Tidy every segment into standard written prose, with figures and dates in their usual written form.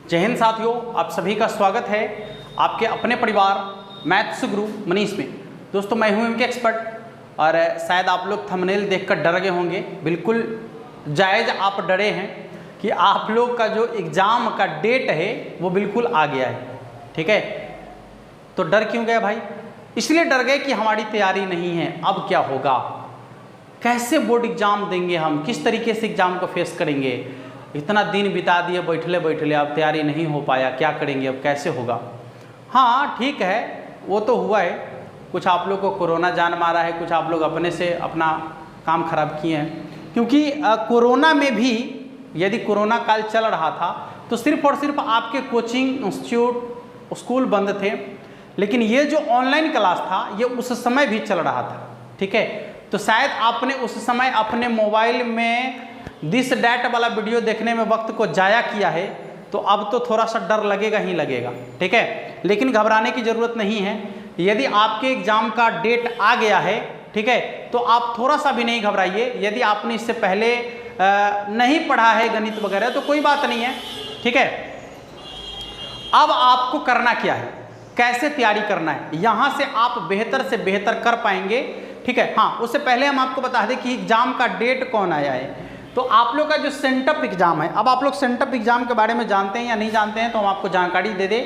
जय हिंद साथियों, आप सभी का स्वागत है आपके अपने परिवार मैथ्स गुरु मनीष में। दोस्तों मैं हूं इनके एक्सपर्ट और शायद आप लोग थंबनेल देखकर डर गए होंगे। बिल्कुल जायज़ आप डरे हैं कि आप लोग का जो एग्ज़ाम का डेट है वो बिल्कुल आ गया है। ठीक है, तो डर क्यों गए भाई? इसलिए डर गए कि हमारी तैयारी नहीं है। अब क्या होगा, कैसे बोर्ड एग्ज़ाम देंगे, हम किस तरीके से एग्ज़ाम को फेस करेंगे। इतना दिन बिता दिए बैठले बैठले, अब तैयारी नहीं हो पाया, क्या करेंगे, अब कैसे होगा। हाँ ठीक है, वो तो हुआ है, कुछ आप लोग को कोरोना जान मारा है, कुछ आप लोग अपने से अपना काम खराब किए हैं। क्योंकि कोरोना में भी यदि कोरोना काल चल रहा था तो सिर्फ और सिर्फ आपके कोचिंग इंस्टीट्यूट स्कूल बंद थे, लेकिन ये जो ऑनलाइन क्लास था ये उस समय भी चल रहा था। ठीक है, तो शायद आपने उस समय अपने मोबाइल में दिस डैट वाला वीडियो देखने में वक्त को जाया किया है, तो अब तो थोड़ा सा डर लगेगा ही लगेगा। ठीक है, लेकिन घबराने की ज़रूरत नहीं है। यदि आपके एग्ज़ाम का डेट आ गया है, ठीक है, तो आप थोड़ा सा भी नहीं घबराइए। यदि आपने इससे पहले नहीं पढ़ा है गणित वगैरह तो कोई बात नहीं है। ठीक है, अब आपको करना क्या है, कैसे तैयारी करना है, यहाँ से आप बेहतर से बेहतर कर पाएंगे। ठीक है, हाँ उससे पहले हम आपको बता दें कि एग्ज़ाम का डेट कौन आया है। तो आप लोग का जो सेंटअप एग्ज़ाम है, अब आप लोग सेंटअप एग्ज़ाम के बारे में जानते हैं या नहीं जानते हैं, तो हम आपको जानकारी दे दें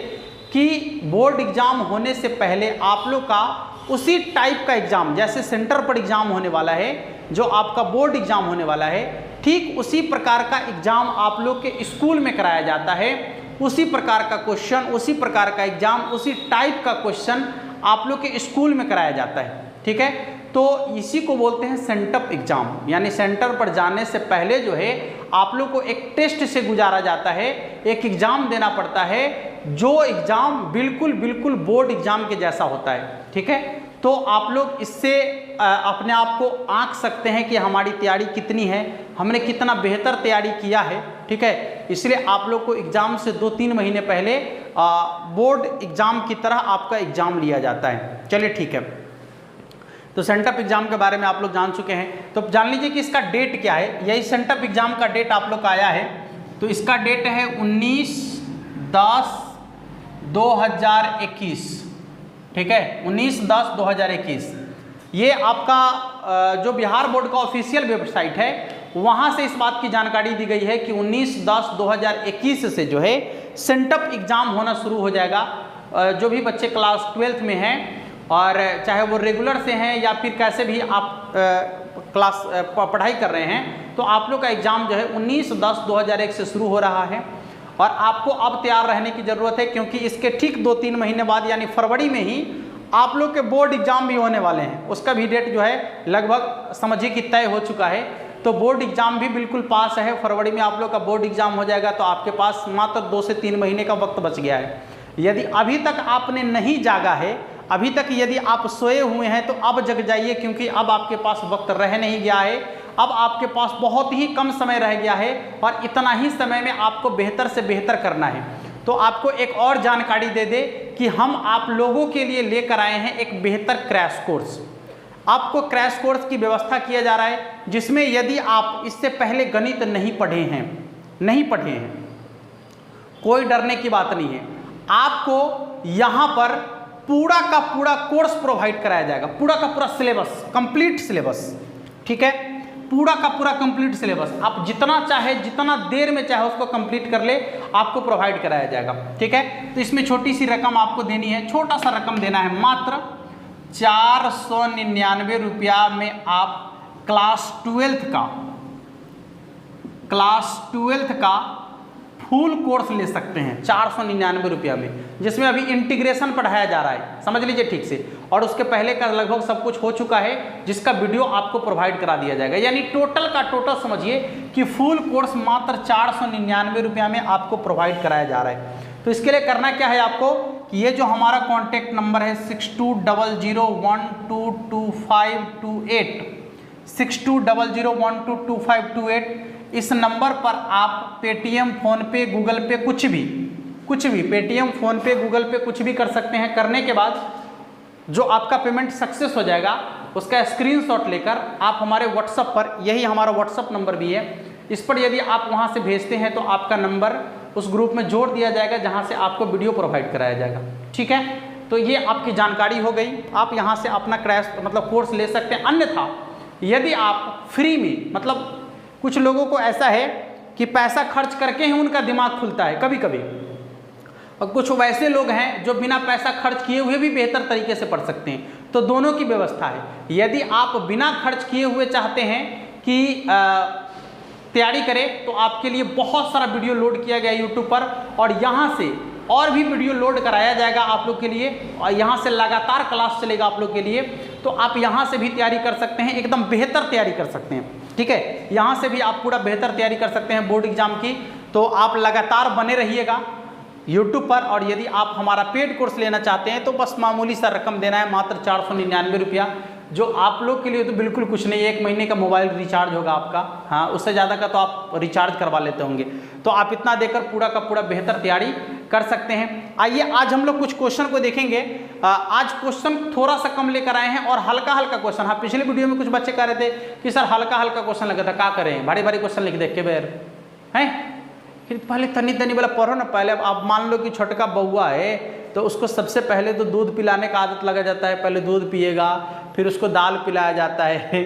कि बोर्ड एग्ज़ाम होने से पहले आप लोग का उसी टाइप का एग्ज़ाम, जैसे सेंटर पर एग्ज़ाम होने वाला है, जो आपका बोर्ड एग्ज़ाम होने वाला है, ठीक उसी प्रकार का एग्ज़ाम आप लोग के स्कूल में कराया जाता है। उसी प्रकार का क्वेश्चन, उसी प्रकार का एग्ज़ाम, उसी टाइप का क्वेश्चन आप लोग के स्कूल में कराया जाता है। ठीक है, तो इसी को बोलते हैं सेंटअप एग्ज़ाम, यानी सेंटर पर जाने से पहले जो है आप लोग को एक टेस्ट से गुजारा जाता है, एक एग्ज़ाम देना पड़ता है, जो एग्ज़ाम बिल्कुल बिल्कुल बोर्ड एग्ज़ाम के जैसा होता है। ठीक है, तो आप लोग इससे अपने आप को आंक सकते हैं कि हमारी तैयारी कितनी है, हमने कितना बेहतर तैयारी किया है। ठीक है, इसलिए आप लोग को एग्ज़ाम से 2-3 महीने पहले बोर्ड एग्ज़ाम की तरह आपका एग्ज़ाम लिया जाता है। चलिए ठीक है, तो सेंटअप एग्ज़ाम के बारे में आप लोग जान चुके हैं, तो जान लीजिए कि इसका डेट क्या है। यही सेंटअप एग्ज़ाम का डेट आप लोग का आया है, तो इसका डेट है 19/10/2021। ठीक है, 19/10/2021। ये आपका जो बिहार बोर्ड का ऑफिशियल वेबसाइट है, वहाँ से इस बात की जानकारी दी गई है कि 19/10/2021 से जो है सेंटअप एग्ज़ाम होना शुरू हो जाएगा। जो भी बच्चे क्लास 12th में हैं, और चाहे वो रेगुलर से हैं या फिर कैसे भी आप क्लास पढ़ाई कर रहे हैं, तो आप लोग का एग्ज़ाम जो है 19/10/2001 से शुरू हो रहा है। और आपको अब तैयार रहने की ज़रूरत है, क्योंकि इसके ठीक 2-3 महीने बाद यानी फरवरी में ही आप लोग के बोर्ड एग्ज़ाम भी होने वाले हैं। उसका भी डेट जो है लगभग समझिए कि तय हो चुका है। तो बोर्ड एग्ज़ाम भी बिल्कुल पास है, फरवरी में आप लोग का बोर्ड एग्ज़ाम हो जाएगा, तो आपके पास मात्र 2 से 3 महीने का वक्त बच गया है। यदि अभी तक आपने नहीं जागा है, अभी तक यदि आप सोए हुए हैं, तो अब जग जाइए, क्योंकि अब आपके पास वक्त रह नहीं गया है। अब आपके पास बहुत ही कम समय रह गया है, और इतना ही समय में आपको बेहतर से बेहतर करना है। तो आपको एक और जानकारी दे दे कि हम आप लोगों के लिए लेकर आए हैं एक बेहतर क्रैश कोर्स। आपको क्रैश कोर्स की व्यवस्था किया जा रहा है, जिसमें यदि आप इससे पहले गणित नहीं पढ़े हैं, कोई डरने की बात नहीं है। आपको यहाँ पर पूरा का पूरा कोर्स प्रोवाइड कराया जाएगा, पूरा का पूरा सिलेबस, कंप्लीट सिलेबस। ठीक है, पूरा का पूरा कंप्लीट सिलेबस, आप जितना चाहे जितना देर में चाहे उसको कंप्लीट कर ले, आपको प्रोवाइड कराया जाएगा। ठीक है, तो इसमें छोटी सी रकम आपको देनी है, छोटा सा रकम देना है, मात्र 499 रुपया में आप क्लास 12th का फुल कोर्स ले सकते हैं 499 रुपया में, जिसमें अभी इंटीग्रेशन पढ़ाया जा रहा है, समझ लीजिए ठीक से। और उसके पहले का लगभग सब कुछ हो चुका है, जिसका वीडियो आपको प्रोवाइड करा दिया जाएगा। यानी टोटल का टोटल समझिए कि फुल कोर्स मात्र 499 रुपया में आपको प्रोवाइड कराया जा रहा है। तो इसके लिए करना क्या है आपको कि ये जो हमारा कॉन्टैक्ट नंबर है 6200122528, 6200122528, इस नंबर पर आप पेटीएम, फ़ोनपे, गूगल पे कुछ भी पेटीएम, फ़ोनपे, गूगल पे कुछ भी कर सकते हैं। करने के बाद जो आपका पेमेंट सक्सेस हो जाएगा, उसका स्क्रीनशॉट लेकर आप हमारे व्हाट्सएप पर, यही हमारा व्हाट्सएप नंबर भी है, इस पर यदि आप वहाँ से भेजते हैं तो आपका नंबर उस ग्रुप में जोड़ दिया जाएगा जहाँ से आपको वीडियो प्रोवाइड कराया जाएगा। ठीक है, तो ये आपकी जानकारी हो गई। आप यहाँ से अपना क्रैश मतलब कोर्स ले सकते हैं। अन्यथा यदि आप फ्री में, मतलब कुछ लोगों को ऐसा है कि पैसा खर्च करके ही उनका दिमाग खुलता है कभी कभी, और कुछ वैसे लोग हैं जो बिना पैसा खर्च किए हुए भी बेहतर तरीके से पढ़ सकते हैं। तो दोनों की व्यवस्था है। यदि आप बिना खर्च किए हुए चाहते हैं कि तैयारी करें तो आपके लिए बहुत सारा वीडियो लोड किया गया है यूट्यूब पर, और यहाँ से और भी वीडियो लोड कराया जाएगा आप लोग के लिए, और यहाँ से लगातार क्लास चलेगा आप लोग के लिए। तो आप यहाँ से भी तैयारी कर सकते हैं, एकदम बेहतर तैयारी कर सकते हैं। ठीक है, यहाँ से भी आप पूरा बेहतर तैयारी कर सकते हैं बोर्ड एग्जाम की। तो आप लगातार बने रहिएगा यूट्यूब पर। और यदि आप हमारा पेड कोर्स लेना चाहते हैं तो बस मामूली सा रकम देना है, मात्र 499 रुपया, जो आप लोग के लिए तो बिल्कुल कुछ नहीं। 1 महीने का मोबाइल रिचार्ज होगा आपका। हाँ, उससे ज़्यादा का तो आप रिचार्ज करवा लेते होंगे। तो आप इतना देकर पूरा का पूरा बेहतर तैयारी कर सकते हैं। आइए आज हम लोग कुछ क्वेश्चन को देखेंगे। आज क्वेश्चन थोड़ा सा कम लेकर आए हैं और हल्का हल्का क्वेश्चन। हाँ, पिछले वीडियो में कुछ बच्चे कह रहे थे कि सर हल्का हल्का क्वेश्चन लगा था, क्या करें, भारी भारी क्वेश्चन लिख दे के बेर हैं। फिर पहले तनी तनी वाला पढ़ो ना। पहले आप मान लो कि छोटका बउआ है तो उसको सबसे पहले तो दूध पिलाने का आदत लगा जाता है। पहले दूध पिएगा, फिर उसको दाल पिलाया जाता है,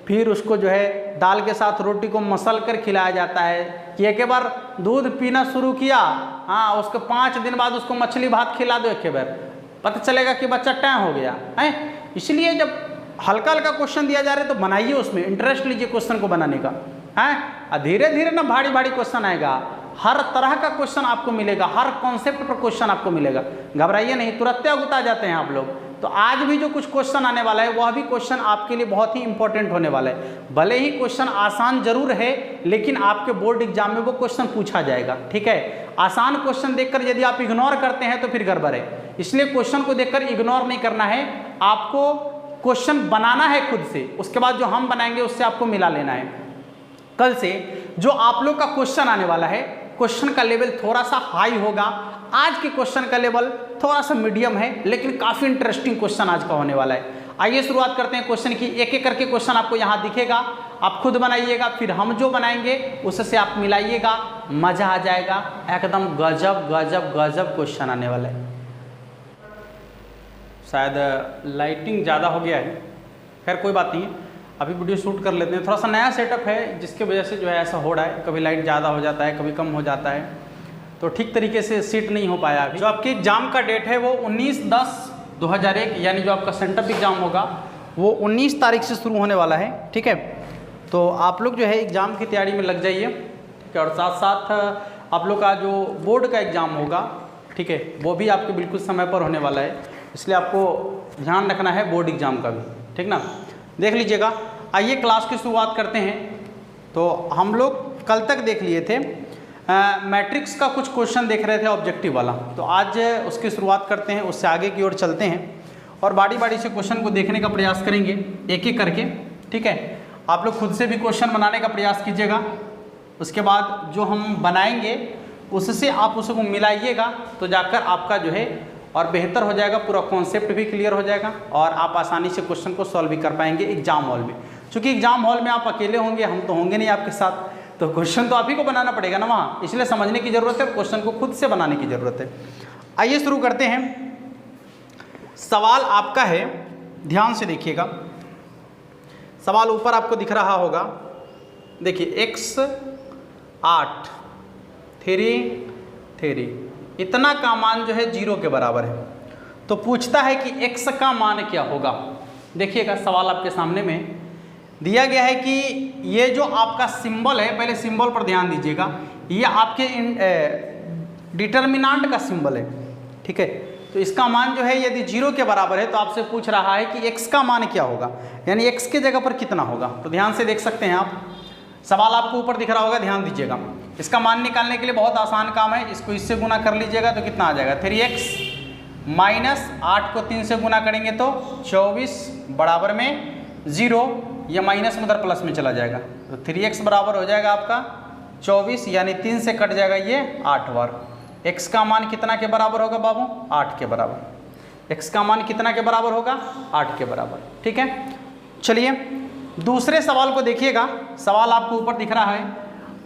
फिर उसको जो है दाल के साथ रोटी को मसल कर खिलाया जाता है। कि एक बार दूध पीना शुरू किया, हाँ, उसके 5 दिन बाद उसको मछली भात खिला दो एक बार, पता चलेगा कि बच्चा टैं हो गया है। इसलिए जब हल्का हल्का क्वेश्चन दिया जा रहा है तो बनाइए, उसमें इंटरेस्ट लीजिए क्वेश्चन को बनाने का है। धीरे धीरे ना भारी भारी क्वेश्चन आएगा, हर तरह का क्वेश्चन आपको मिलेगा, हर कॉन्सेप्ट पर क्वेश्चन आपको मिलेगा। घबराइए नहीं, तुरंत अगुता जाते हैं आप लोग। तो आज भी जो कुछ क्वेश्चन आने वाला है वह भी क्वेश्चन आपके लिए बहुत ही इंपॉर्टेंट होने वाला है। भले ही क्वेश्चन आसान जरूर है, लेकिन आपके बोर्ड एग्जाम में वो क्वेश्चन पूछा जाएगा। ठीक है, आसान क्वेश्चन देखकर यदि आप इग्नोर करते हैं तो फिर गड़बड़ है। इसलिए क्वेश्चन को देखकर इग्नोर नहीं करना है, आपको क्वेश्चन बनाना है खुद से। उसके बाद जो हम बनाएंगे उससे आपको मिला लेना है। कल से जो आप लोग का क्वेश्चन आने वाला है, क्वेश्चन का लेवल थोड़ा सा हाई होगा। आज के क्वेश्चन का लेवल थोड़ा सा मीडियम है, लेकिन काफ़ी इंटरेस्टिंग क्वेश्चन आज का होने वाला है। आइए शुरुआत करते हैं क्वेश्चन की। एक एक करके क्वेश्चन आपको यहाँ दिखेगा, आप खुद बनाइएगा, फिर हम जो बनाएंगे उससे आप मिलाइएगा, मज़ा आ जाएगा। एकदम गजब गजब गजब क्वेश्चन आने वाला है। शायद लाइटिंग ज़्यादा हो गया है, खैर कोई बात नहीं है, अभी वीडियो शूट कर लेते हैं। थोड़ा सा नया सेटअप है जिसके वजह से जो है ऐसा हो रहा है, कभी लाइट ज़्यादा हो जाता है, कभी कम हो जाता है, तो ठीक तरीके से सेट नहीं हो पाया अभी। जो आपके एग्ज़ाम का डेट है वो 19/10/2001, यानी जो आपका सेंटअप एग्ज़ाम होगा वो 19 तारीख से शुरू होने वाला है। ठीक है, तो आप लोग जो है एग्ज़ाम की तैयारी में लग जाइए। ठीक है, और साथ साथ आप लोग का जो बोर्ड का एग्ज़ाम होगा, ठीक है, वो भी आपके बिल्कुल समय पर होने वाला है, इसलिए आपको ध्यान रखना है बोर्ड एग्ज़ाम का भी। ठीक ना, देख लीजिएगा। आइए क्लास की शुरुआत करते हैं। तो हम लोग कल तक देख लिए थे मैट्रिक्स का कुछ क्वेश्चन देख रहे थे ऑब्जेक्टिव वाला, तो आज उसकी शुरुआत करते हैं, उससे आगे की ओर चलते हैं और बारी बारी से क्वेश्चन को देखने का प्रयास करेंगे एक एक करके। ठीक है, आप लोग खुद से भी क्वेश्चन बनाने का प्रयास कीजिएगा। उसके बाद जो हम बनाएंगे उससे आप उसको मिलाइएगा, तो जाकर आपका जो है और बेहतर हो जाएगा, पूरा कॉन्सेप्ट भी क्लियर हो जाएगा और आप आसानी से क्वेश्चन को सॉल्व भी कर पाएंगे एग्जाम हॉल में। क्योंकि एग्जाम हॉल में आप अकेले होंगे, हम तो होंगे नहीं आपके साथ, तो क्वेश्चन तो आप ही को बनाना पड़ेगा ना वहाँ, इसलिए समझने की ज़रूरत है और क्वेश्चन को खुद से बनाने की ज़रूरत है। आइए शुरू करते हैं। सवाल आपका है, ध्यान से देखिएगा। सवाल ऊपर आपको दिख रहा होगा, देखिए x 8 3 इतना का मान जो है 0 के बराबर है। तो पूछता है कि x का मान क्या होगा। देखिएगा सवाल आपके सामने में दिया गया है कि ये जो आपका सिंबल है, पहले सिंबल पर ध्यान दीजिएगा, ये आपके डिटर्मिनांट का सिंबल है। ठीक है, तो इसका मान जो है यदि 0 के बराबर है तो आपसे पूछ रहा है कि x का मान क्या होगा, यानी x के जगह पर कितना होगा। तो ध्यान से देख सकते हैं आप, सवाल आपको ऊपर दिख रहा होगा, ध्यान दीजिएगा। इसका मान निकालने के लिए बहुत आसान काम है, इसको इससे गुना कर लीजिएगा तो कितना आ जाएगा 3x माइनस 8 को 3 से गुना करेंगे तो 24 बराबर में 0, यह माइनस में उधर प्लस में चला जाएगा, तो 3x बराबर हो जाएगा आपका 24, यानी 3 से कट जाएगा ये 8 बार। x का मान कितना के बराबर होगा बाबू, 8 के बराबर। x का मान कितना के बराबर होगा, 8 के बराबर। ठीक है, चलिए दूसरे सवाल को देखिएगा। सवाल आपको ऊपर दिख रहा है,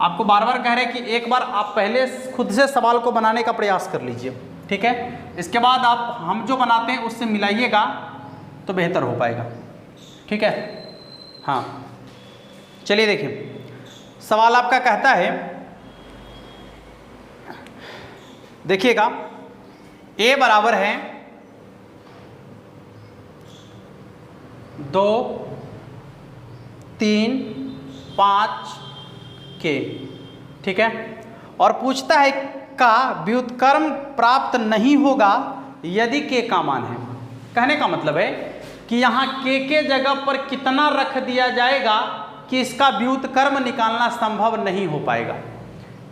आपको बार बार कह रहे हैं कि एक बार आप पहले खुद से सवाल को बनाने का प्रयास कर लीजिए, ठीक है। इसके बाद आप हम जो बनाते हैं उससे मिलाइएगा तो बेहतर हो पाएगा, ठीक है। हाँ चलिए देखिए, सवाल आपका कहता है, देखिएगा a बराबर है 2, 3, 5 के, ठीक है। और पूछता है का व्युत्क्रम प्राप्त नहीं होगा यदि के का मान है। कहने का मतलब है कि यहाँ के जगह पर कितना रख दिया जाएगा कि इसका व्युत्क्रम निकालना संभव नहीं हो पाएगा।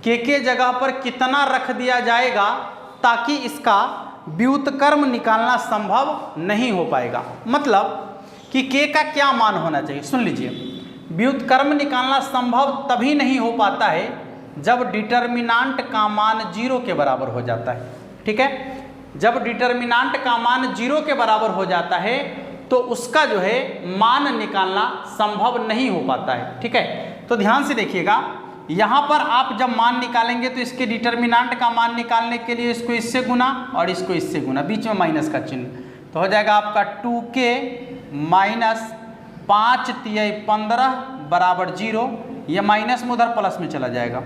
के जगह पर कितना रख दिया जाएगा ताकि इसका व्युत्क्रम निकालना संभव नहीं हो पाएगा। मतलब कि के का क्या मान होना चाहिए, सुन लीजिए। व्युत्क्रम निकालना संभव तभी नहीं हो पाता है जब डिटर्मिनांट का मान 0 के बराबर हो जाता है, ठीक है। जब डिटर्मिनांट का मान 0 के बराबर हो जाता है तो उसका जो है मान निकालना संभव नहीं हो पाता है, ठीक है। तो ध्यान से देखिएगा, यहाँ पर आप जब मान निकालेंगे तो इसके डिटर्मिनांट का मान निकालने के लिए इसको इससे गुना और इसको इससे गुना, बीच में माइनस का चिन्ह, तो हो जाएगा आपका 2k माइनस 5 तिहाई 15 बराबर 0। यह माइनस में उधर प्लस में चला जाएगा,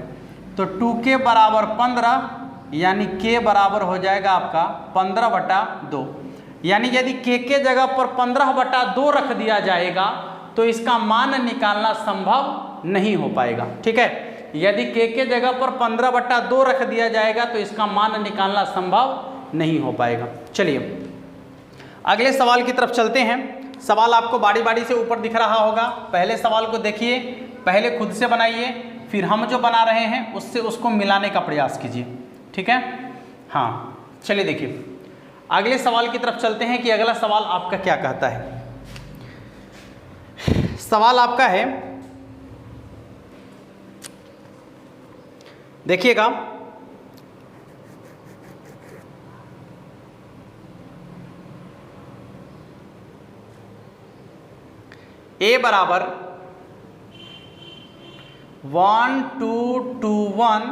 तो 2k बराबर 15 यानी k बराबर हो जाएगा आपका 15/2। यानी यदि के जगह पर 15/2 रख दिया जाएगा तो इसका मान निकालना संभव नहीं हो पाएगा, ठीक है। यदि के जगह पर 15/2 रख दिया जाएगा तो इसका मान निकालना संभव नहीं हो पाएगा। चलिए अगले सवाल की तरफ चलते हैं। सवाल आपको बारी बारी से ऊपर दिख रहा होगा। पहले सवाल को देखिए, पहले खुद से बनाइए, फिर हम जो बना रहे हैं उससे उसको मिलाने का प्रयास कीजिए, ठीक है। हाँ चलिए देखिए, अगले सवाल की तरफ चलते हैं कि अगला सवाल आपका क्या कहता है। सवाल आपका है, देखिएगा, a बराबर 1 2 2 1,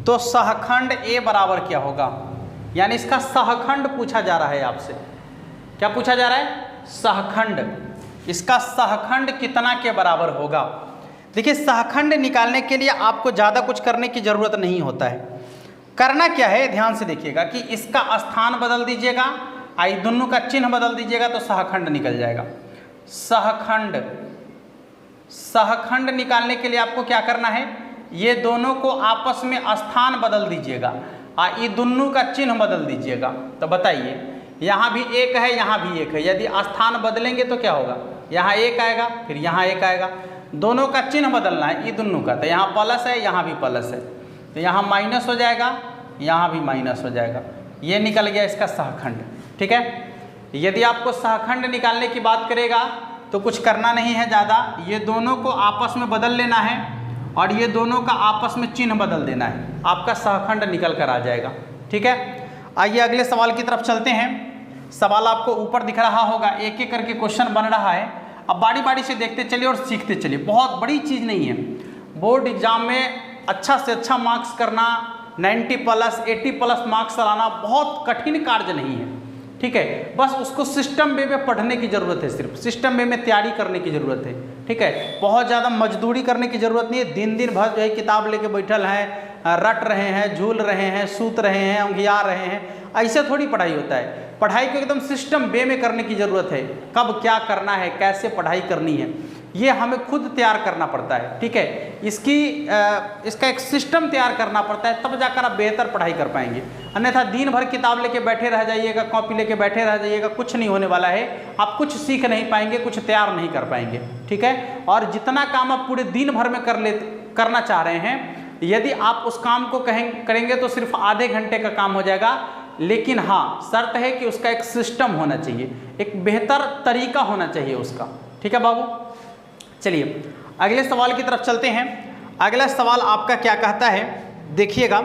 तो सहखंड a बराबर क्या होगा। यानी इसका सहखंड पूछा जा रहा है आपसे। क्या पूछा जा रहा है? सहखंड। इसका सहखंड कितना के बराबर होगा। देखिए सहखंड निकालने के लिए आपको ज़्यादा कुछ करने की ज़रूरत नहीं होता है। करना क्या है, ध्यान से देखिएगा कि इसका स्थान बदल दीजिएगा, आई दोनों का चिन्ह बदल दीजिएगा तो सहखंड निकल जाएगा। सहखंड निकालने के लिए आपको क्या करना है, ये दोनों को आपस में स्थान बदल दीजिएगा, ये दोनों का चिन्ह बदल दीजिएगा। तो बताइए, यहाँ भी एक है, यहाँ भी एक है, यदि स्थान बदलेंगे तो क्या होगा, यहाँ एक आएगा, फिर यहाँ एक आएगा। दोनों का चिन्ह बदलना है, ये दोनों का, तो यहाँ प्लस है, यहाँ भी प्लस है, तो यहाँ माइनस हो जाएगा, यहाँ भी माइनस हो जाएगा। ये निकल गया इसका सहखंड, ठीक है। यदि आपको सहखंड निकालने की बात करेगा तो कुछ करना नहीं है ज़्यादा, ये दोनों को आपस में बदल लेना है और ये दोनों का आपस में चिन्ह बदल देना है, आपका सहखंड निकल कर आ जाएगा, ठीक है। आइए अगले सवाल की तरफ चलते हैं। सवाल आपको ऊपर दिख रहा होगा, एक एक करके क्वेश्चन बन रहा है। अब बारी बारी से देखते चलिए और सीखते चलिए, बहुत बड़ी चीज़ नहीं है। बोर्ड एग्जाम में अच्छा से अच्छा मार्क्स करना, 90+ 80+ मार्क्स लाना बहुत कठिन कार्य नहीं है, ठीक है। बस उसको सिस्टम वे में पढ़ने की ज़रूरत है, सिर्फ सिस्टम वे में तैयारी करने की ज़रूरत है, ठीक है। बहुत ज़्यादा मजदूरी करने की ज़रूरत नहीं है। दिन दिन भर जो है किताब लेके बैठल हैं, रट रहे हैं, झूल रहे हैं, सूत रहे हैं, उंघिया रहे हैं, ऐसे थोड़ी पढ़ाई होता है। पढ़ाई को एकदम सिस्टम वे में करने की ज़रूरत है। कब क्या करना है, कैसे पढ़ाई करनी है, ये हमें खुद तैयार करना पड़ता है, ठीक है। इसका एक सिस्टम तैयार करना पड़ता है, तब जाकर आप बेहतर पढ़ाई कर पाएंगे। अन्यथा दिन भर किताब लेके बैठे रह जाइएगा, कॉपी लेके बैठे रह जाइएगा, कुछ नहीं होने वाला है। आप कुछ सीख नहीं पाएंगे, कुछ तैयार नहीं कर पाएंगे, ठीक है। और जितना काम आप पूरे दिन भर में करना चाह रहे हैं, यदि आप उस काम को करेंगे तो सिर्फ आधे घंटे का काम हो जाएगा। लेकिन हाँ, शर्त है कि उसका एक सिस्टम होना चाहिए, एक बेहतर तरीका होना चाहिए उसका, ठीक है बाबू। चलिए अगले सवाल की तरफ चलते हैं। अगला सवाल आपका क्या कहता है, देखिएगा।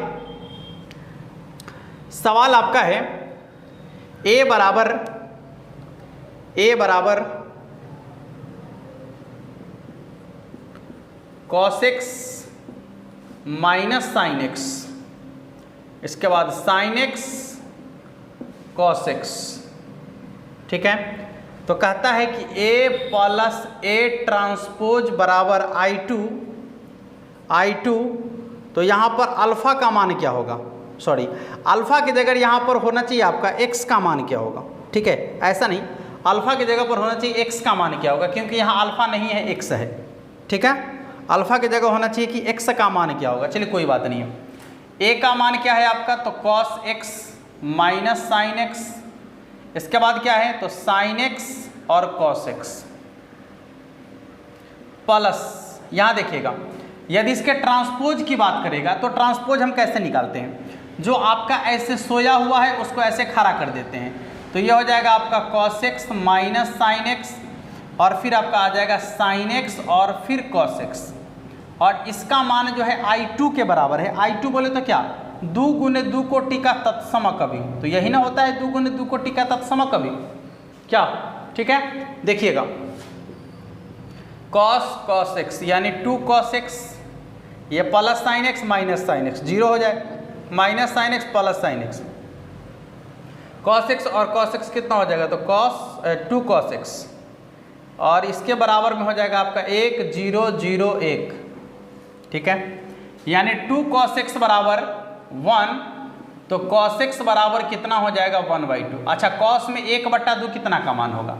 सवाल आपका है a बराबर cos x minus sine x, इसके बाद साइन एक्स कॉस एक्स। ठीक है, तो कहता है कि a प्लस ए ट्रांसपोज बराबर I2, तो यहाँ पर अल्फा का मान क्या होगा, सॉरी अल्फा की जगह यहाँ पर होना चाहिए आपका x का मान क्या होगा। ठीक है, ऐसा नहीं, अल्फा की जगह पर होना चाहिए x का मान क्या होगा, क्योंकि यहाँ अल्फा नहीं है x है। ठीक है, अल्फा की जगह होना चाहिए कि x का मान क्या होगा। चलिए कोई बात नहीं है, a का मान क्या है आपका, तो cos x minus sine x, इसके बाद क्या है तो साइन एक्स और cos x प्लस, यहाँ देखिएगा यदि इसके ट्रांसपोज की बात करेगा तो ट्रांसपोज हम कैसे निकालते हैं, जो आपका ऐसे सोया हुआ है उसको ऐसे खड़ा कर देते हैं, तो ये हो जाएगा आपका cos x minus sine x और फिर आपका आ जाएगा साइन एक्स और फिर cos x, और इसका मान जो है I2 के बराबर है। I2 बोले तो क्या, 2 गुने 2 कोटि का तत्समकवि, तो यही ना होता है 2 गुने 2 कोटि का तत्समकवि क्या। ठीक है, देखिएगा cos x यानी 2 cos x, ये plus sine x minus sine x, zero हो जाए, minus sine x plus sine x, cos x और cos x कितना हो जाएगा, तो 2 cos x, और इसके बराबर में हो जाएगा आपका 1 0 0 1। ठीक है, यानी 2 cos x बराबर 1, तो cos x बराबर कितना हो जाएगा 1/2। अच्छा, cos में 1/2 कितना का मान होगा,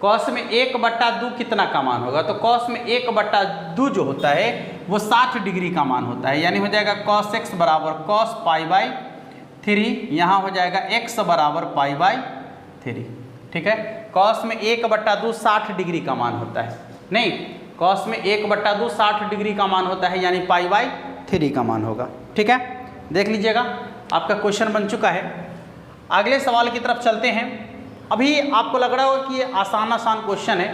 cos में 1/2 कितना का मान होगा, तो cos में 1/2 जो होता है वो 60 डिग्री का मान होता है, यानी हो जाएगा cos x बराबर cos π/3, यहाँ हो जाएगा x बराबर π/3। ठीक है, cos में 1/2 60 डिग्री का मान होता है, नहीं cos में 1/2 60 डिग्री का मान होता है, यानी π/3 का मान होगा। ठीक है, देख लीजिएगा आपका क्वेश्चन बन चुका है। अगले सवाल की तरफ चलते हैं। अभी आपको लग रहा होगा कि ये आसान क्वेश्चन है,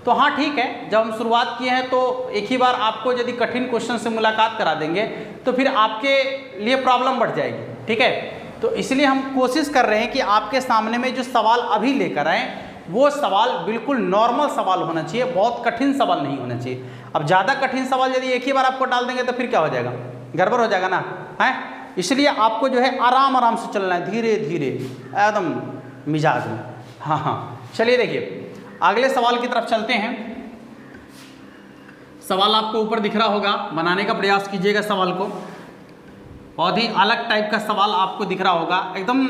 तो हाँ ठीक है, जब हम शुरुआत किए हैं तो एक ही बार आपको यदि कठिन क्वेश्चन से मुलाकात करा देंगे तो फिर आपके लिए प्रॉब्लम बढ़ जाएगी। ठीक है, तो इसलिए हम कोशिश कर रहे हैं कि आपके सामने में जो सवाल अभी लेकर आए वो सवाल बिल्कुल नॉर्मल सवाल होना चाहिए, बहुत कठिन सवाल नहीं होना चाहिए। अब ज़्यादा कठिन सवाल यदि एक ही बार आपको डाल देंगे तो फिर क्या हो जाएगा, गड़बड़ हो जाएगा ना, है। इसलिए आपको जो है आराम आराम से चलना है, धीरे धीरे एकदम मिजाज में। हाँ, चलिए देखिए अगले सवाल की तरफ चलते हैं। सवाल आपको ऊपर दिख रहा होगा, बनाने का प्रयास कीजिएगा सवाल को। बहुत ही अलग टाइप का सवाल आपको दिख रहा होगा, एकदम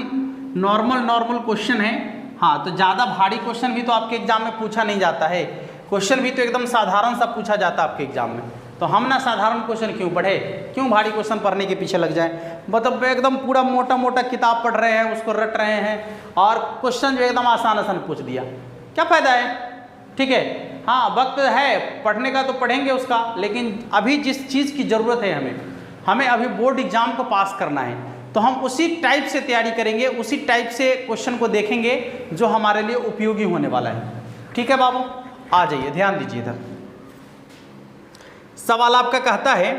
नॉर्मल क्वेश्चन है। हाँ, तो ज़्यादा भारी क्वेश्चन भी तो आपके एग्जाम में पूछा नहीं जाता है, क्वेश्चन भी तो एकदम साधारण सा पूछा जाता है आपके एग्जाम में। तो हम ना साधारण क्वेश्चन क्यों पढ़े, क्यों भारी क्वेश्चन पढ़ने के पीछे लग जाए, मतलब एकदम पूरा मोटा किताब पढ़ रहे हैं, उसको रट रहे हैं, और क्वेश्चन जो एकदम आसान पूछ दिया, क्या फ़ायदा है। ठीक है, हाँ वक्त है पढ़ने का तो पढ़ेंगे उसका, लेकिन अभी जिस चीज़ की ज़रूरत है हमें अभी बोर्ड एग्जाम को पास करना है, तो हम उसी टाइप से तैयारी करेंगे, उसी टाइप से क्वेश्चन को देखेंगे जो हमारे लिए उपयोगी होने वाला है। ठीक है बाबू, आ जाइए, ध्यान दीजिए इधर। सवाल आपका कहता है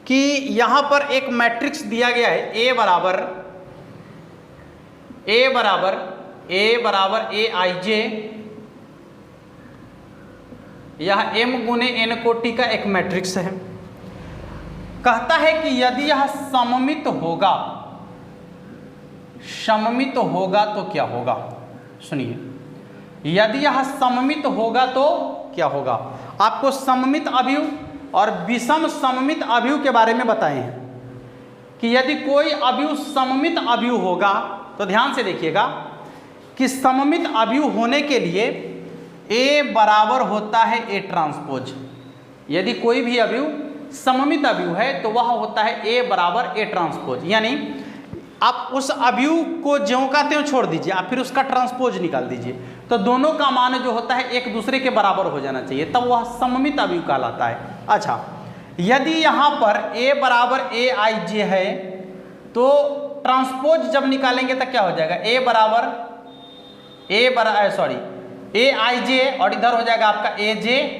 कि यहाँ पर एक मैट्रिक्स दिया गया है, A बराबर Aij, यह m गुने n कोटि का एक मैट्रिक्स है। कहता है कि यदि यह सममित होगा तो क्या होगा। सुनिए, यदि यह सममित होगा तो क्या होगा। आपको सममित अवयव और विषम सममित अवयव के बारे में बताए हैं कि यदि कोई अवयव सममित अवयव होगा तो ध्यान से देखिएगा कि सममित अवयव होने के लिए A बराबर होता है A ट्रांसपोज। यदि कोई भी अवयव सममित अवयव है तो वह होता है A बराबर A ट्रांसपोज, यानी आप उस अवयव को ज्यों का त्यों छोड़ दीजिए, आप फिर उसका ट्रांसपोज निकाल दीजिए, तो दोनों का मान जो होता है एक दूसरे के बराबर हो जाना चाहिए, तब वह सममित अवयव कहलाता है। अच्छा, यदि यहाँ पर A बराबर Aij है तो ट्रांसपोज जब निकालेंगे तो क्या हो जाएगा, Aij और इधर हो जाएगा आपका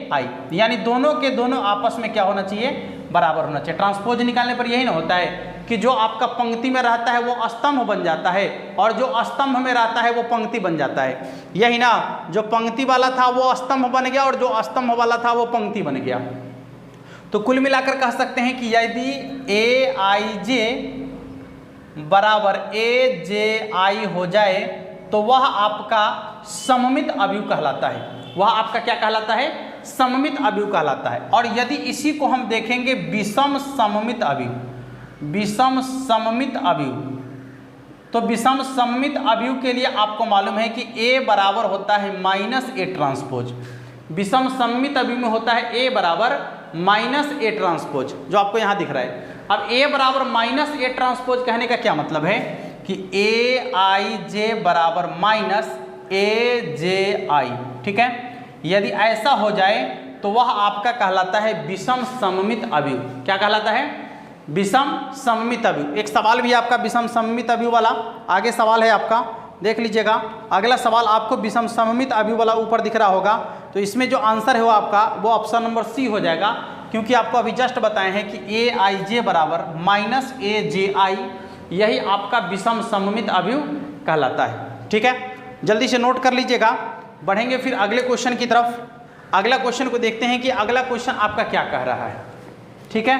Aj, यानी दोनों के दोनों आपस में क्या होना चाहिए, बराबर होना चाहिए। ट्रांसपोज निकालने पर यही ना होता है कि जो आपका पंक्ति में रहता है वो स्तंभ बन जाता है और जो स्तंभ में रहता है वो पंक्ति बन जाता है, यही ना। जो पंक्ति वाला था वो स्तंभ बन गया और जो स्तंभ वाला था वो पंक्ति बन गया। तो कुल मिलाकर कह सकते हैं कि यदि ए आई जे बराबर ए जे आई हो जाए तो वह आपका सममित अवयव कहलाता है। वह आपका क्या कहलाता है? सममित अवयव कहलाता है। और यदि इसी को हम देखेंगे विषम सममित अवयव, विषम सममित अवयव, तो विषम सममित अवयव के लिए आपको मालूम है कि A बराबर होता है माइनस ए ट्रांसपोज। विषम सममित अवयव में होता है A बराबर माइनस ए ट्रांसपोज, जो आपको यहाँ दिख रहा है। अब A बराबर माइनस ए ट्रांसपोज कहने का क्या मतलब है कि ए आई जे बराबर माइनस ए जे आई, ठीक है। यदि ऐसा हो जाए तो वह आपका कहलाता है विषम सममित अवयव। क्या कहलाता है? विषम सममित अवयव। एक सवाल भी आपका विषम सममित अवयव वाला आगे सवाल है आपका, देख लीजिएगा। अगला सवाल आपको विषम सममित अवयव वाला ऊपर दिख रहा होगा, तो इसमें जो आंसर है वो आपका वो ऑप्शन नंबर सी हो जाएगा, क्योंकि आपको अभी जस्ट बताए हैं कि ए आई जे बराबर माइनस ए जे आई, यही आपका विषम सममित अवयव कहलाता है, ठीक है। जल्दी से नोट कर लीजिएगा। बढ़ेंगे फिर अगले क्वेश्चन की तरफ। अगला क्वेश्चन को देखते हैं कि अगला क्वेश्चन आपका क्या कह रहा है, ठीक है।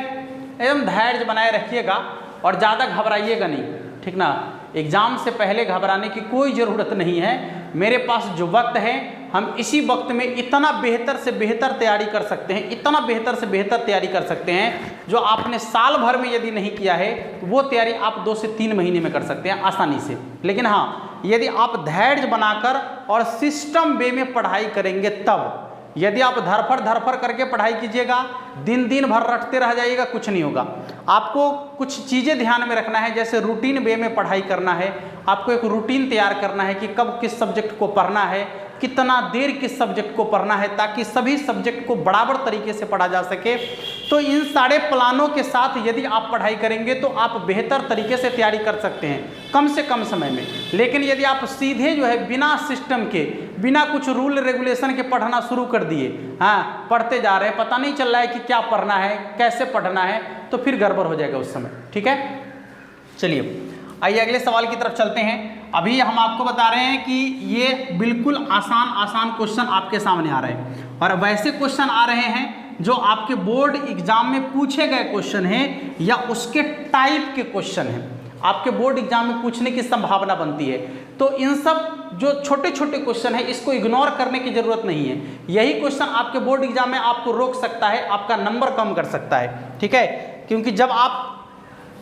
एकदम धैर्य बनाए रखिएगा और ज़्यादा घबराइएगा नहीं, ठीक ना। एग्ज़ाम से पहले घबराने की कोई ज़रूरत नहीं है। मेरे पास जो वक्त है हम इसी वक्त में इतना बेहतर से बेहतर तैयारी कर सकते हैं, इतना बेहतर से बेहतर तैयारी कर सकते हैं जो आपने साल भर में यदि नहीं किया है तो वो तैयारी आप 2 से 3 महीने में कर सकते हैं आसानी से। लेकिन हाँ, यदि आप धैर्य बनाकर और सिस्टम वे में पढ़ाई करेंगे तब। यदि आप धरफड़ करके पढ़ाई कीजिएगा, दिन भर रटते रह जाइएगा, कुछ नहीं होगा। आपको कुछ चीज़ें ध्यान में रखना है, जैसे रूटीन वे में पढ़ाई करना है। आपको एक रूटीन तैयार करना है कि कब किस सब्जेक्ट को पढ़ना है, कितना देर किस सब्जेक्ट को पढ़ना है, ताकि सभी सब्जेक्ट को बराबर तरीके से पढ़ा जा सके। तो इन सारे प्लानों के साथ यदि आप पढ़ाई करेंगे तो आप बेहतर तरीके से तैयारी कर सकते हैं कम से कम समय में। लेकिन यदि आप सीधे जो है बिना सिस्टम के, बिना कुछ रूल रेगुलेशन के पढ़ना शुरू कर दिए, हाँ, पढ़ते जा रहे हैं, पता नहीं चल रहा है कि क्या पढ़ना है, कैसे पढ़ना है, तो फिर गड़बड़ हो जाएगा उस समय, ठीक है। चलिए आइए अगले सवाल की तरफ चलते हैं। अभी हम आपको बता रहे हैं कि ये बिल्कुल आसान क्वेश्चन आपके सामने आ रहे हैं, और वैसे क्वेश्चन आ रहे हैं जो आपके बोर्ड एग्जाम में पूछे गए क्वेश्चन हैं या उसके टाइप के क्वेश्चन हैं, आपके बोर्ड एग्जाम में पूछने की संभावना बनती है। तो इन सब जो छोटे छोटे क्वेश्चन है इसको इग्नोर करने की जरूरत नहीं है। यही क्वेश्चन आपके बोर्ड एग्जाम में आपको रोक सकता है, आपका नंबर कम कर सकता है, ठीक है। क्योंकि जब आप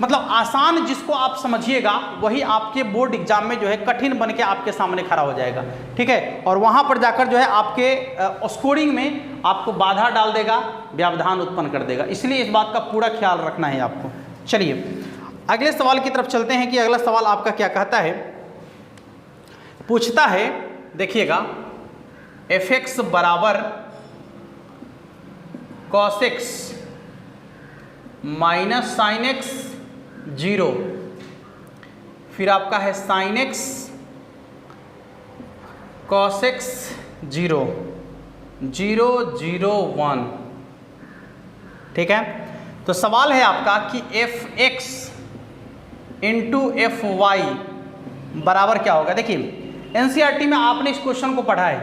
मतलब आसान जिसको आप समझिएगा वही आपके बोर्ड एग्जाम में जो है कठिन बन के आपके सामने खड़ा हो जाएगा, ठीक है। और वहाँ पर जाकर जो है आपके स्कोरिंग में आपको बाधा डाल देगा, व्यवधान उत्पन्न कर देगा। इसलिए इस बात का पूरा ख्याल रखना है आपको। चलिए अगले सवाल की तरफ चलते हैं कि अगला सवाल आपका क्या कहता है। पूछता है, देखिएगा, fx बराबर cos x minus sine x 0, फिर आपका है साइन एक्स cos x 0 0 0 1, ठीक है। तो सवाल है आपका कि fx इंटू एफ वाई बराबर क्या होगा। देखिए एनसीईआरटी में आपने इस क्वेश्चन को पढ़ा है,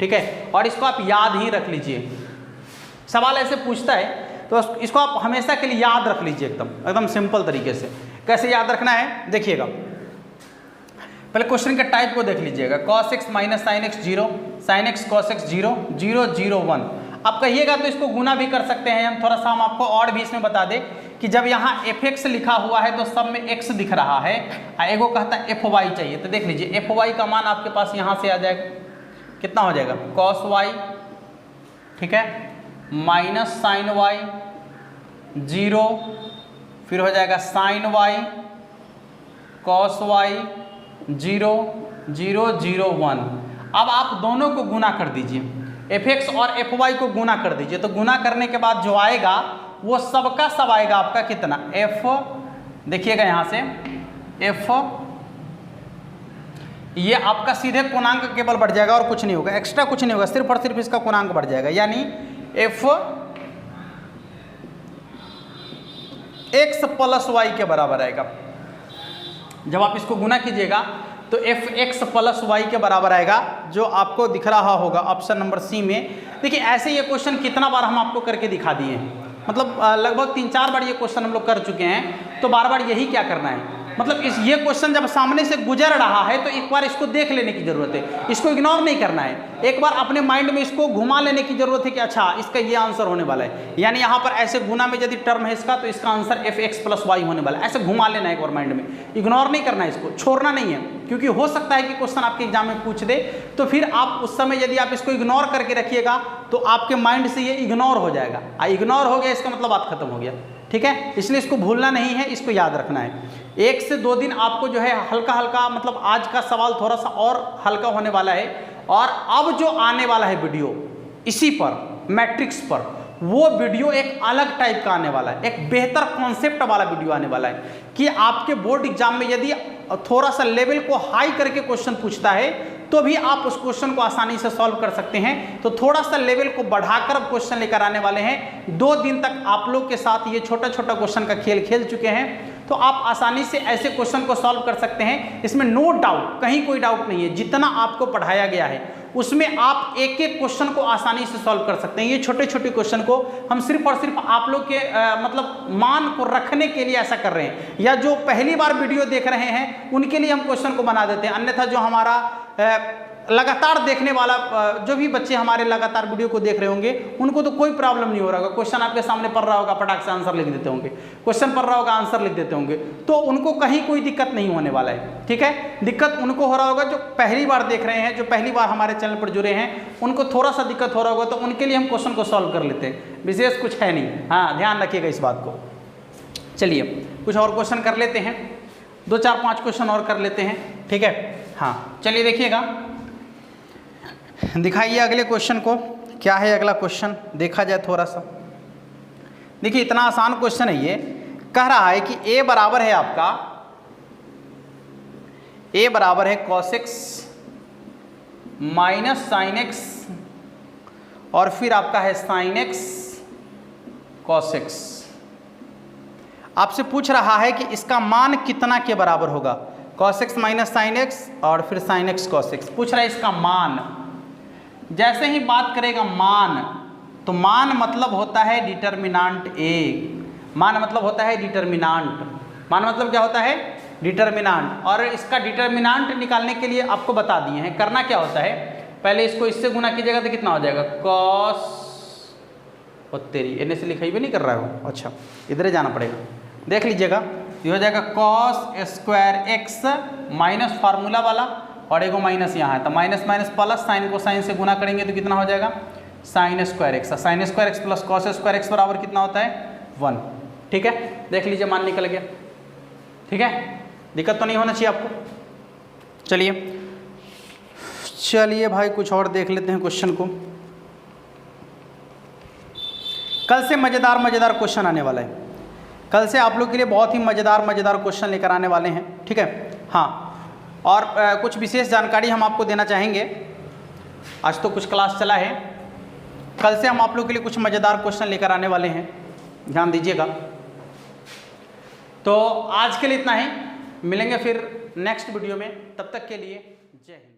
ठीक है, और इसको आप याद ही रख लीजिए। सवाल ऐसे पूछता है तो इसको आप हमेशा के लिए याद रख लीजिए, एकदम सिंपल तरीके से। कैसे याद रखना है देखिएगा, पहले क्वेश्चन के टाइप को देख लीजिएगा। cos x minus sine x 0, sine x cos x 0 0 0 1। आप कहिएगा तो इसको गुना भी कर सकते हैं हम। थोड़ा सा हम आपको और भी इसमें बता दें कि जब यहाँ fx लिखा हुआ है तो सब में x दिख रहा है, एगो कहता है fy चाहिए, तो देख लीजिए fy का मान आपके पास यहाँ से आ जाएगा, कितना हो जाएगा cos y, ठीक है, माइनस साइन y 0, फिर हो जाएगा साइन y cos y 0 0 0 1। अब आप दोनों को गुना कर दीजिए, fx और fy को गुना कर दीजिए। तो गुना करने के बाद जो आएगा वो सबका सब आएगा आपका कितना f, देखिएगा यहाँ से f, ये आपका सीधे पूर्णांक केवल बढ़ जाएगा और कुछ नहीं होगा, एक्स्ट्रा कुछ नहीं होगा, सिर्फ और सिर्फ इसका पूर्णांक बढ़ जाएगा। यानी f x प्लस y के बराबर आएगा। जब आप इसको गुना कीजिएगा तो fx प्लस y के बराबर आएगा, जो आपको दिख रहा होगा ऑप्शन नंबर सी में। देखिए ऐसे ये क्वेश्चन कितना बार हम आपको करके दिखा दिए हैं, मतलब लगभग 3-4 बार ये क्वेश्चन हम लोग कर चुके हैं, तो बार बार यही क्या करना है, मतलब ये क्वेश्चन जब सामने से गुजर रहा है तो एक बार इसको देख लेने की जरूरत है, इसको इग्नोर नहीं करना है, एक बार अपने माइंड में इसको घुमा लेने की जरूरत है कि अच्छा इसका ये आंसर होने वाला है, यानी यहाँ पर ऐसे गुना में यदि टर्म है इसका तो इसका आंसर fx+y होने वाला है, ऐसे घुमा लेना है एक बार माइंड में, इग्नोर नहीं करना है, इसको छोड़ना नहीं है, क्योंकि हो सकता है कि क्वेश्चन आपके एग्जाम में पूछ दे, तो फिर आप उस समय यदि आप इसको इग्नोर करके रखिएगा तो आपके माइंड से ये इग्नोर हो जाएगा, इग्नोर हो गया इसका मतलब बात खत्म हो गया, ठीक है। इसलिए इसको भूलना नहीं है, इसको याद रखना है। 1 से 2 दिन आपको जो है हल्का हल्का, मतलब आज का सवाल थोड़ा सा और हल्का होने वाला है, और अब जो आने वाला है वीडियो इसी पर मैट्रिक्स पर, वो वीडियो एक अलग टाइप का आने वाला है, एक बेहतर कॉन्सेप्ट वाला वीडियो आने वाला है कि आपके बोर्ड एग्जाम में यदि थोड़ा सा लेवल को हाई करके क्वेश्चन पूछता है तो भी आप उस क्वेश्चन को आसानी से सॉल्व कर सकते हैं। तो थोड़ा सा लेवल को बढ़ाकर क्वेश्चन लेकर आने वाले हैं। 2 दिन तक आप लोग के साथ ये छोटा छोटा क्वेश्चन का खेल खेल चुके हैं, तो आप आसानी से ऐसे क्वेश्चन को सॉल्व कर सकते हैं। इसमें नो डाउट, कहीं कोई डाउट नहीं है, जितना आपको पढ़ाया गया है उसमें आप एक एक क्वेश्चन को आसानी से सॉल्व कर सकते हैं। ये छोटे छोटे क्वेश्चन को हम सिर्फ और सिर्फ आप लोग के मतलब मान को रखने के लिए ऐसा कर रहे हैं, या जो पहली बार वीडियो देख रहे हैं उनके लिए हम क्वेश्चन को बना देते हैं। अन्यथा जो हमारा लगातार देखने वाला जो भी बच्चे हमारे लगातार वीडियो को देख रहे होंगे उनको तो कोई प्रॉब्लम नहीं हो रहा होगा, क्वेश्चन आपके सामने पढ़ रहा होगा, पटाख से आंसर लिख देते होंगे, क्वेश्चन पढ़ रहा होगा आंसर लिख देते होंगे, तो उनको कहीं कोई दिक्कत नहीं होने वाला है, ठीक है। दिक्कत उनको हो रहा होगा जो पहली बार देख रहे हैं, जो पहली बार हमारे चैनल पर जुड़े हैं, उनको थोड़ा सा दिक्कत हो रहा होगा, तो उनके लिए हम क्वेश्चन को सॉल्व कर लेते हैं, विशेष कुछ है नहीं। हाँ, ध्यान रखिएगा इस बात को। चलिए कुछ और क्वेश्चन कर लेते हैं, 2, 4, 5 क्वेश्चन और कर लेते हैं, ठीक है। हाँ चलिए देखिएगा, दिखाइए अगले क्वेश्चन को, क्या है अगला क्वेश्चन, देखा जाए थोड़ा सा। देखिए इतना आसान क्वेश्चन है ये, कह रहा है कि a बराबर है आपका, a बराबर है cos x minus sin x, और फिर आपका है sin x cos x। आपसे पूछ रहा है कि इसका मान कितना के बराबर होगा, cos x minus sin x और फिर sin x cos x। पूछ रहा है इसका मान। जैसे ही बात करेगा मान, तो मान मतलब होता है डिटर्मिनांट a, मान मतलब होता है डिटर्मिनांट, मान मतलब क्या होता है, डिटर्मिनांट। और इसका डिटर्मिनांट निकालने के लिए आपको बता दिए हैं, करना क्या होता है, पहले इसको इससे गुना कीजिएगा तो कितना हो जाएगा, cos, और तेरी एने से लिखाई भी नहीं कर रहा है वो, अच्छा इधर जाना पड़ेगा, देख लीजिएगा, ये हो जाएगा cos square x minus formula वाला, और एगो माइनस यहाँ है, तो माइनस माइनस प्लस, साइन को साइन से गुना करेंगे तो कितना हो जाएगा, sine square x, sine square x plus cos square x बराबर कितना होता है, 1, ठीक है। देख लीजिए मान निकल गया, ठीक है, दिक्कत तो नहीं होना चाहिए आपको। चलिए भाई कुछ और देख लेते हैं क्वेश्चन को। कल से मज़ेदार क्वेश्चन आने वाला है, कल से आप लोग के लिए बहुत ही मज़ेदार क्वेश्चन लेकर आने वाले हैं, ठीक है। हाँ, और कुछ विशेष जानकारी हम आपको देना चाहेंगे। आज तो कुछ क्लास चला है, कल से हम आप लोग के लिए कुछ मज़ेदार क्वेश्चन लेकर आने वाले हैं, ध्यान दीजिएगा। तो आज के लिए इतना ही, मिलेंगे फिर नेक्स्ट वीडियो में, तब तक के लिए जय हिंद।